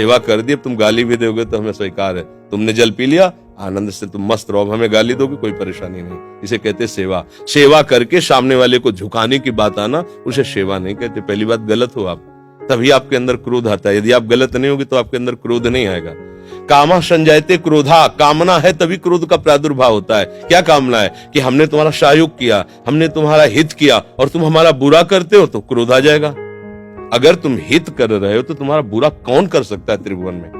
सेवा कर दी, अब तुम गाली भी दोगे तो हमें स्वीकार है। तुमने जल पी लिया, आनंद से तुम मस्त रहो, हमें गाली दोगे कोई परेशानी नहीं। इसे कहते सेवा। सेवा करके सामने वाले को झुकाने की बात आना, उसे सेवा नहीं कहते। पहली बात, गलत हो आप, तभी आपके अंदर क्रोध आता है। यदि आप गलत नहीं होगे तो आपके अंदर क्रोध नहीं आएगा। कामा संजायते क्रोधा, कामना है तभी क्रोध का प्रादुर्भाव होता है। क्या कामना है? कि हमने तुम्हारा सहयोग किया, हमने तुम्हारा हित किया और तुम हमारा बुरा करते हो तो क्रोध आ जाएगा। अगर तुम हित कर रहे हो तो तुम्हारा बुरा कौन कर सकता है त्रिभुवन में?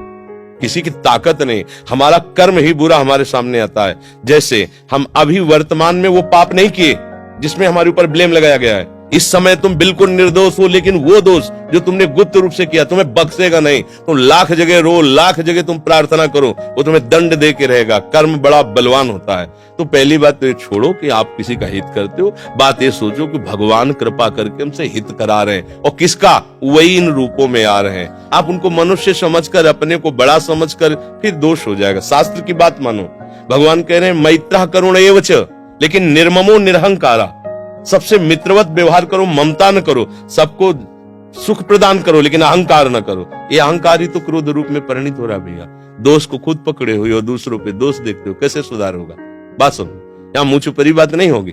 किसी की ताकत नहीं। हमारा कर्म ही बुरा हमारे सामने आता है। जैसे हम अभी वर्तमान में वो पाप नहीं किए जिसमें हमारे ऊपर ब्लेम लगाया गया है। इस समय तुम बिल्कुल निर्दोष हो, लेकिन वो दोष जो तुमने गुप्त रूप से किया तुम्हें बख्शेगा नहीं। तुम लाख जगह रो, लाख जगह तुम प्रार्थना करो, वो तुम्हें दंड दे के रहेगा। कर्म बड़ा बलवान होता है। तो पहली बात तो ये छोड़ो कि आप किसी का हित करते हो, बात ये सोचो कि भगवान कृपा करके हमसे हित करा रहे हैं। और किसका? वही इन रूपों में आ रहे हैं। आप उनको मनुष्य समझकर, अपने को बड़ा समझकर, फिर दोष हो जाएगा। शास्त्र की बात मानो। भगवान कह रहे हैं मैत्रः करुण एव च, लेकिन निर्ममो निरहंकारा। सबसे मित्रवत व्यवहार करो, ममता न करो, सबको सुख प्रदान करो, लेकिन अहंकार न करो। ये अहंकार ही तो क्रोध रूप में परिणित हो रहा है भैया। दोष को खुद पकड़े हुए हो, दूसरों पे दोष देखते हो, कैसे सुधार होगा? बात सुनो, यहां मुंह छुपरी बात नहीं होगी।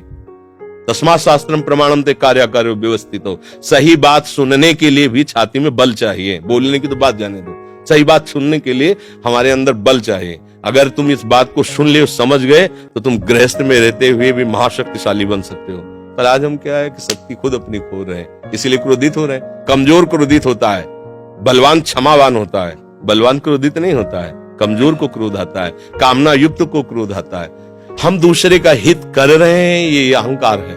तस्मात् शास्त्रम प्रमाणम ते कार्याकार्यो व्यवस्थितो। सही बात सुनने के लिए भी छाती में बल चाहिए। बोलने की तो बात जाने दो, सही बात सुनने के लिए हमारे अंदर बल चाहिए। अगर तुम इस बात को सुन ले, समझ गए, तो तुम गृहस्थ में रहते हुए भी महाशक्तिशाली बन सकते हो। पर आज हम क्या है कि शक्ति खुद अपनी खो रहे हैं, इसीलिए क्रोधित हो रहे हैं। कमजोर क्रोधित होता है, बलवान क्षमावान होता है। बलवान क्रोधित नहीं होता है, कमजोर को क्रोध आता है, कामना युक्त को क्रोध आता है। हम दूसरे का हित कर रहे हैं, ये अहंकार है।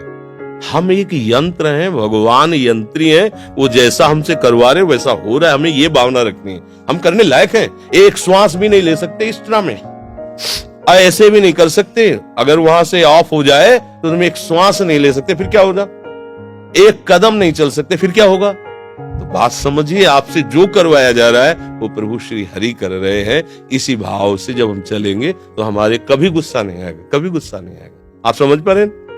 हम एक यंत्र हैं, भगवान यंत्री हैं, वो जैसा हमसे करवा रहे वैसा हो रहा है। हमें ये भावना रखनी है, हम करने लायक हैं। एक श्वास भी नहीं ले सकते इस तरह में, ऐसे भी नहीं कर सकते। अगर वहां से ऑफ हो जाए तो तुम एक श्वास नहीं ले सकते, फिर क्या होगा? एक कदम नहीं चल सकते, फिर क्या होगा? तो बात समझिए, आपसे जो करवाया जा रहा है वो प्रभु श्री हरि कर रहे हैं। इसी भाव से जब हम चलेंगे तो हमारे कभी गुस्सा नहीं आएगा, कभी गुस्सा नहीं आएगा। आप समझ पा रहे हैं?